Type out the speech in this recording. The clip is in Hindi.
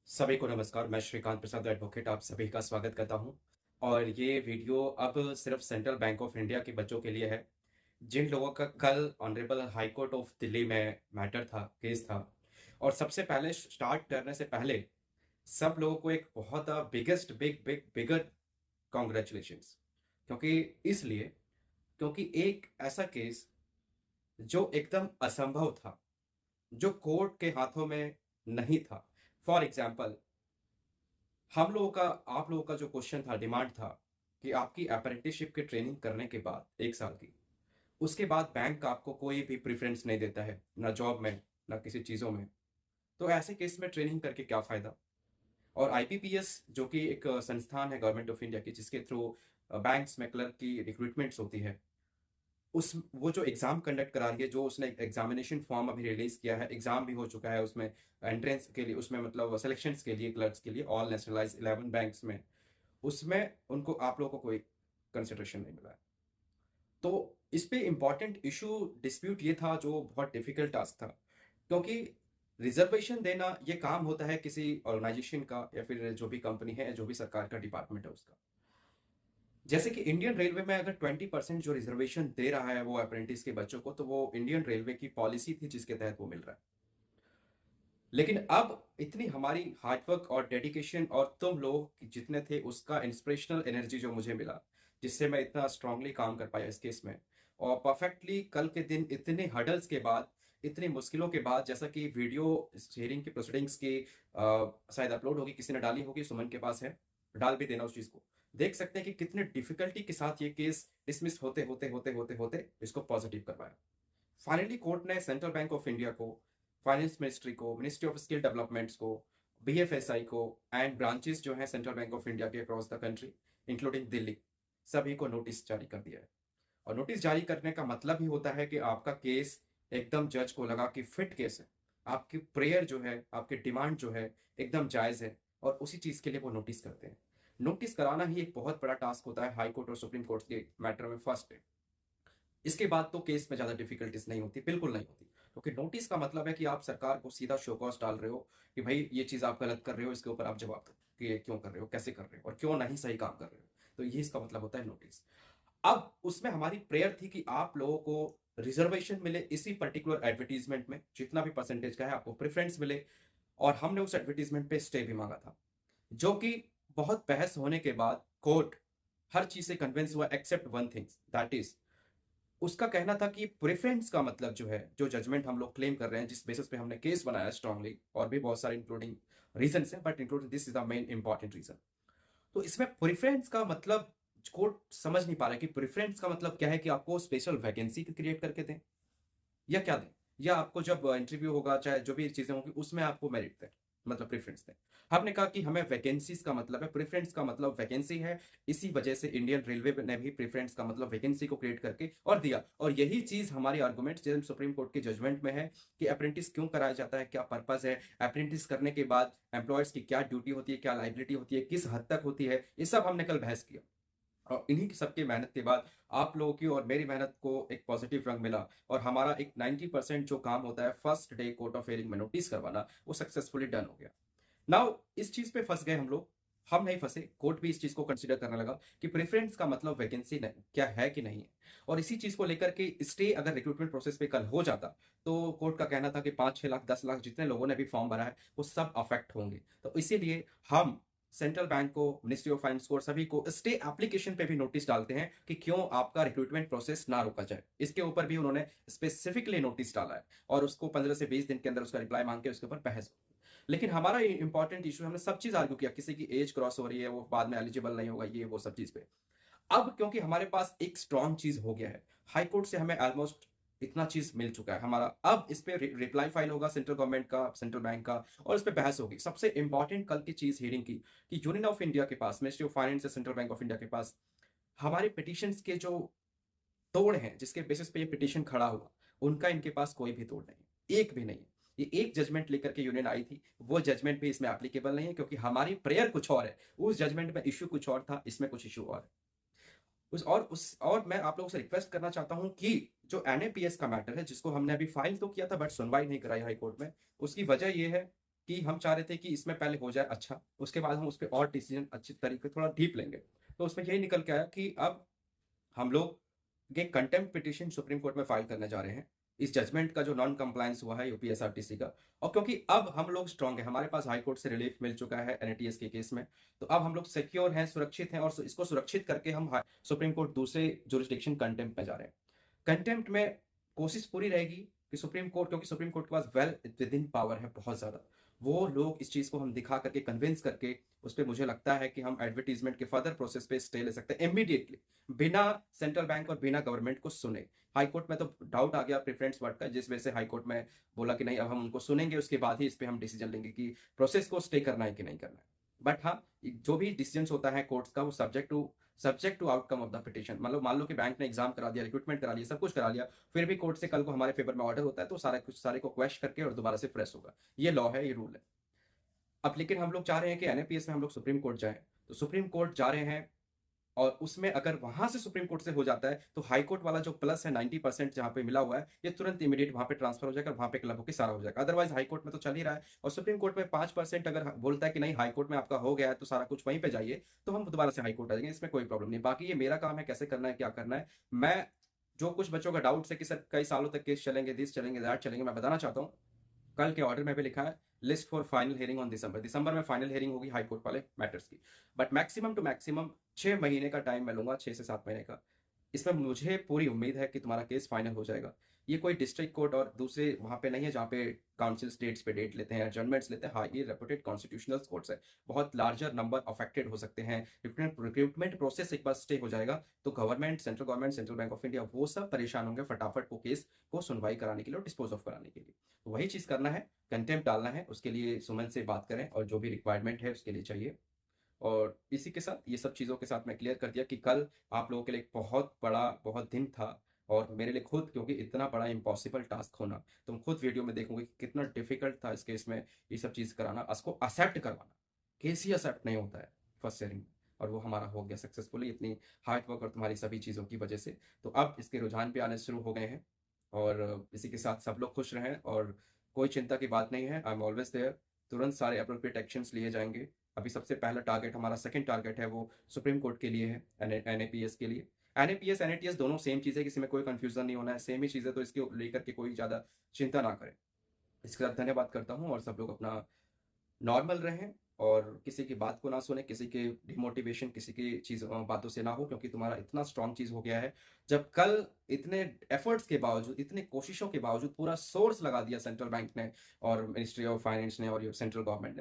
सभी को नमस्कार। मैं श्रीकांत प्रसाद एडवोकेट आप सभी का स्वागत करता हूं। और ये वीडियो अब सिर्फ सेंट्रल बैंक ऑफ इंडिया के बच्चों के लिए है जिन लोगों का कल honourable high court of Delhi में मैटर था, केस था। और सबसे पहले स्टार्ट करने से पहले सब लोगों को एक बहुत biggest big big bigger congratulations. क्योंकि इसलिए क्योंकि एक ऐसा केस जो एकदम असंभव था, जो कोर्ट के हाथों में नहीं था। फॉर एग्जाम्पल, हम लोगों का आप लोगों का जो क्वेश्चन था, डिमांड था कि आपकी अप्रेंटिसशिप की ट्रेनिंग करने के बाद 1 साल की, उसके बाद बैंक आपको कोई भी प्रेफरेंस नहीं देता है, ना जॉब में ना किसी चीज़ों में। तो ऐसे केस में ट्रेनिंग करके क्या फ़ायदा। और आईपीपीएस जो कि एक संस्थान है गवर्नमेंट ऑफ इंडिया की, जिसके थ्रू बैंक्स में क्लर्क की रिक्रूटमेंट्स होती है, उस वो जो एग्ज़ाम कंडक्ट करा रही है, जो उसने एग्जामिनेशन फॉर्म अभी रिलीज़ किया है, एग्ज़ाम भी हो चुका है उसमें, एंट्रेंस के लिए, उसमें मतलब सिलेक्शंस के लिए, क्लर्क्स के लिए ऑल नेशनलाइज 11 बैंक्स में, उसमें उनको आप लोगों को कोई कंसिडरेशन नहीं मिला है। तो इस पे इम्पोर्टेंट इशू डिस्प्यूट ये था, जो बहुत डिफिकल्ट टास्क था, क्योंकि रिजर्वेशन देना ये काम होता है किसी ऑर्गेनाइजेशन का, या फिर जो भी कंपनी है, जो भी सरकार का डिपार्टमेंट है उसका। जैसे कि इंडियन रेलवे में अगर 20% जो रिजर्वेशन दे रहा है वो अप्रेंटिस के बच्चों को, तो वो इंडियन रेलवे की पॉलिसी थी जिसके तहत वो मिल रहा है। लेकिन अब इतनी हमारी हार्डवर्क और डेडिकेशन और तुम लोग जितने थे, उसका इंस्पिरेशनल एनर्जी जो मुझे मिला, जिससे मैं इतना स्ट्रांगली काम कर पाया इस केस में। और परफेक्टली कल के दिन इतने हडल्स के बाद, इतनी मुश्किलों के बाद, जैसा कि वीडियो हियरिंग की प्रोसीडिंग्स की शायद अपलोड होगी, किसी ने डाली होगी, सुमन के पास है, डाल भी देना उस चीज को। देख सकते हैं कि कितने डिफिकल्टी के साथ ये केस डिसमिस होते होते होते होते होते इसको पॉजिटिव करवाया। फाइनली कोर्ट ने सेंट्रल बैंक ऑफ इंडिया को, फाइनेंस मिनिस्ट्री को, मिनिस्ट्री ऑफ स्किल डेवलपमेंट्स को, बीएफएसआई को एंड ब्रांचेस जो है सेंट्रल बैंक ऑफ इंडिया के across the country including Delhi, सभी को नोटिस जारी कर दिया है। और नोटिस जारी करने का मतलब ही होता है कि आपका केस एकदम जज को लगा कि फिट केस है, आपकी प्रेयर जो है, आपकी डिमांड जो है, एकदम जायज है, और उसी चीज के लिए वो नोटिस करते हैं। नोटिस कराना ही एक बहुत बड़ा टास्क होता है हाई कोर्ट और सुप्रीम कोर्ट के मैटर में फर्स्ट है। इसके बाद तो केस में ज्यादा डिफिकल्टीज नहीं होती, बिल्कुल नहीं होती, क्योंकि नोटिस का मतलब है कि आप सरकार को सीधा शो कॉज डाल रहे हो कि भाई ये चीज आप गलत कर रहे हो, इसके ऊपर आप जवाब दो कि ये क्यों कर रहे हो, कैसे कर रहे हो, और क्यों नहीं सही काम कर रहे हो। तो ये इसका मतलब होता है नोटिस। अब उसमें हमारी प्रेयर थी कि आप लोगों को रिजर्वेशन मिले, इसी पर्टिकुलर एडवर्टीजमेंट में जितना भी परसेंटेज का है आपको प्रेफरेंस मिले। और हमने उस एडवर्टीजमेंट पे स्टे भी मांगा था, जो कि बहुत बहस होने के बाद कोर्ट हर चीज से कन्विंस हुआ except one things, that is उसका कहना था कि प्रेफरेंस का मतलब जो है, जो जजमेंट हम लोग क्लेम कर रहे हैं, जिस बेसिस पे हमने केस बनाया स्ट्रांगली, और भी बहुत सारे इंक्लूडिंग रीजन है, but including this is the main important reason. तो इसमें प्रेफरेंस का मतलब कोर्ट समझ नहीं पा रहा है कि प्रेफरेंस का मतलब क्या है, कि आपको स्पेशल वैकेंसी क्रिएट करके दें या क्या दें, या आपको जब इंटरव्यू होगा, चाहे जो भी चीजें होंगी, उसमें आपको मेरिट दें, मतलब प्रेफरेंस दें। हमने कहा कि हमें वैकेंसीज का मतलब है, प्रेफरेंस का मतलब वैकेंसी है। इसी वजह से इंडियन रेलवे ने भी प्रेफरेंस का मतलब वैकेंसी को क्रिएट करके और दिया। और यही चीज हमारी आर्गुमेंट सुप्रीम कोर्ट के जजमेंट में है कि अप्रेंटिस क्यों कराया जाता है, क्या पर्पज है, अप्रेंटिस करने के बाद एम्प्लॉयर्स की क्या ड्यूटी होती है, क्या लाइबिलिटी होती है, किस हद तक होती है, ये सब हमने कल बहस किया। और इन्हीं की सबकी मेहनत के बाद आप लोगों की और मेरी मेहनत को एक पॉजिटिव रंग मिला, और हमारा एक 90% जो काम होता है first day court of hearing में नोटिस करवाना, वो सक्सेसफुली डन हो गया। नाउ इस चीज पे फंस गए हम लोग। हम नहीं फंसे, कोर्ट भी इस चीज को कंसीडर करने लगा कि प्रेफरेंस का मतलब वैकेंसी नहीं क्या है कि नहीं है। और इसी चीज को लेकर के स्टे अगर रिक्रूटमेंट प्रोसेस पे कल हो जाता, तो कोर्ट का कहना था कि 5-6 लाख 10 लाख जितने लोगों ने भी फॉर्म भरा है वो सब अफेक्ट होंगे। तो इसीलिए हम सेंट्रल बैंक को, मिनिस्ट्री ऑफ फाइनेंस को और सभी को स्टे एप्लीकेशन पे भी नोटिस डालते हैं कि क्यों आपका रिक्रूटमेंट प्रोसेस ना रोका जाए। इसके ऊपर भी उन्होंने स्पेसिफिकली नोटिस डाला है, और उसको 15 से 20 दिन के अंदर उसका रिप्लाई मांग के उसके ऊपर बहस। लेकिन हमारा इंपॉर्टेंट इशू, हमने सब चीज आर्ग्यू किया, किसी की एज क्रॉस हो रही है, वो बाद में एलिजिबल नहीं होगा, ये वो सब चीज पे। अब क्योंकि हमारे पास एक स्ट्रॉन्ग चीज हो गया है, हाई कोर्ट से हमें ऑलमोस्ट इतना चीज मिल चुका है हमारा, अब इस पे रिप्लाई फाइल होगा सेंट्रल गवर्नमेंट का, सेंट्रल बैंक का, और इस पे बहस होगी। सबसे इंपॉर्टेंट कल की चीज हियरिंग की, कि यूनियन ऑफ इंडिया के पास, मिनिस्ट्री ऑफ फाइनेंस या सेंट्रल बैंक ऑफ इंडिया के पास हमारे पिटिशंस के जो तोड़ हैं, जिसके बेसिस पे ये पिटिशन खड़ा हुआ, उनका इनके पास कोई भी तोड़ नहीं, एक भी नहीं है। ये एक जजमेंट लेकर के यूनियन आई थी, वो जजमेंट भी इसमें एप्लीकेबल नहीं है, क्योंकि हमारी प्रेयर कुछ और है, उस जजमेंट में इश्यू कुछ और था, इसमें कुछ इश्यू और है। और मैं आप लोगों से रिक्वेस्ट करना चाहता हूं कि जो एनएपीएस का मैटर है, जिसको हमने अभी फाइल तो किया था बट सुनवाई नहीं कराई हाई कोर्ट में, उसकी वजह यह है कि हम चाह रहे थे कि इसमें पहले हो जाए अच्छा, उसके बाद हम उस पे और डिसीजन अच्छी तरीके थोड़ा डीप लेंगे। तो उसमें यही निकल के आया कि अब हम लोग ये कंटेम्प्ट पिटीशन सुप्रीम कोर्ट में फाइल करने जा रहे हैं। इस जजमेंट का जो नॉन कंप्लायंस हुआ है यूपीएसआरटीसी का, और क्योंकि अब हम लोग स्ट्रांग हैं, हमारे पास हाई कोर्ट से रिलीफ मिल चुका है एनएटीएस के केस में, तो अब हम लोग सिक्योर हैं, सुरक्षित हैं, और इसको सुरक्षित करके हम सुप्रीम कोर्ट दूसरे जुरिस्डिक्शन कंटेम्प्ट में जा रहे हैं। कंटेम्प्ट में कोशिश पूरी रहेगी कि सुप्रीम कोर्ट, क्योंकि सुप्रीम कोर्ट के पास वेल विद इन पावर है बहुत ज्यादा, वो लोग इस चीज को हम दिखा करके कन्विंस करके उस पर मुझे लगता है कि हम एडवर्टीजमेंट के फर्दर प्रोसेस पे स्टे ले सकते हैं इमीडिएटली, बिना सेंट्रल बैंक और बिना गवर्नमेंट को सुने। हाई कोर्ट में तो डाउट आ गया प्रेफरेंस वर्ड का, जिस वजह से हाई कोर्ट में बोला कि नहीं, अब हम उनको सुनेंगे, उसके बाद ही इस पे हम डिसीजन लेंगे कि प्रोसेस को स्टे करना है कि नहीं करना है। बट हाँ, जो भी डिसीजन होता है कोर्ट्स का, वो subject to outcome of the petition. मतलब मान लो कि बैंक ने एग्जाम करा दिया, रिक्रूटमेंट करा लिया, सब कुछ करा लिया, फिर भी कोर्ट से कल को हमारे फेवर में ऑर्डर होता है, तो सारे को क्वेश्चन करके और दोबारा से फ्रेश होगा। ये लॉ है, ये रूल है। अब लेकिन हम लोग चाह रहे हैं कि एनएपीएस में हम लोग सुप्रीम कोर्ट जाएं, तो सुप्रीम कोर्ट जा रहे हैं, और उसमें अगर वहां से सुप्रीम कोर्ट से हो जाता है, तो हाई कोर्ट वाला जो प्लस है 90% जहां पे मिला हुआ है, ये तुरंत इमीडिएट वहां पे ट्रांसफर हो जाएगा, वहां पे क्लब होकर सारा हो जाएगा। अदरवाइज हाई कोर्ट में तो चल ही रहा है, और सुप्रीम कोर्ट में 5% अगर बोलता है कि नहीं हाई कोर्ट में आपका हो गया है तो सारा कुछ वहीं पे जाइए, तो हम दोबारा से हाई कोर्ट आ जाएंगे, इसमें कोई प्रॉब्लम नहीं। बाकी ये मेरा काम है कैसे करना है, क्या करना है। मैं जो कुछ बच्चों का डाउट है कि सर कई सालों तक केस चलेंगे, दिस चलेंगे, दैट चलेंगे, मैं बताना चाहता हूँ, कल के ऑर्डर में भी लिखा है list for final hearing on December में फाइनल हियरिंग होगी हाई कोर्ट वाले मैटर्स की। बट मैक्सिमम टू मैक्सिमम 6 महीने का टाइम मैं लूंगा, 6 से 7 महीने का। इसमें मुझे पूरी उम्मीद है कि तुम्हारा केस फाइनल हो जाएगा। ये कोई डिस्ट्रिक्ट कोर्ट और दूसरे वहां पे नहीं है जहाँ पे काउंसिल स्टेट्स पे डेट लेते हैं, एडजर्नमेंट्स लेते हैं। हाँ, ये रेपुटेड कॉन्स्टिट्यूशनल कोर्ट्स है, बहुत लार्जर नंबर अफेक्टेड हो सकते हैं। रिक्रूटमेंट प्रोसेस एक बार स्टे हो जाएगा तो government, central bank of India, वो सब परेशान होंगे फटाफट को केस को सुनवाई कराने के लिए और डिस्पोज ऑफ कराने के लिए। तो वही चीज करना है, कंटेम्प्ट डालना है, उसके लिए सुमन से बात करें और जो भी रिक्वायरमेंट है उसके लिए चाहिए। और इसी के साथ, ये सब चीज़ों के साथ मैं क्लियर कर दिया कि कल आप लोगों के लिए एक बहुत बड़ा बहुत दिन था, और मेरे लिए खुद, क्योंकि इतना बड़ा इम्पॉसिबल टास्क होना, तुम खुद वीडियो में देखोगे कि कितना डिफिकल्ट था इस केस में ये सब चीज़ कराना, उसको एक्सेप्ट करवाना। केस ही एक्सेप्ट नहीं होता है फर्स्ट हियरिंग में, और वो हमारा हो गया सक्सेसफुली इतनी हार्ड वर्क और तुम्हारी सभी चीज़ों की वजह से। तो अब इसके रुझान भी आने शुरू हो गए हैं, और इसी के साथ सब लोग खुश रहें, और कोई चिंता की बात नहीं है, आई एम ऑलवेज देयर। तुरंत सारे अप्रोप्रिएट एक्शंस लिए जाएंगे। अभी सबसे पहला टारगेट, हमारा सेकंड टारगेट है वो सुप्रीम कोर्ट के लिए है, एनएपीएस के लिए। एनएपीएस एनएटीएस दोनों सेम चीज़ है, किसी में कोई कंफ्यूजन नहीं होना है, सेम ही चीज़ है, तो इसके लेकर के कोई ज़्यादा चिंता ना करें। इसके साथ धन्यवाद करता हूँ, और सब लोग अपना नॉर्मल रहें, और किसी की बात को ना सुने, किसी के डिमोटिवेशन, किसी की चीज बातों से ना हो, क्योंकि तुम्हारा इतना स्ट्रांग चीज हो गया है। जब कल इतने एफर्ट्स के बावजूद, इतने कोशिशों के बावजूद पूरा सोर्स लगा दिया सेंट्रल बैंक ने और मिनिस्ट्री ऑफ फाइनेंस ने और सेंट्रल गवर्नमेंट ने,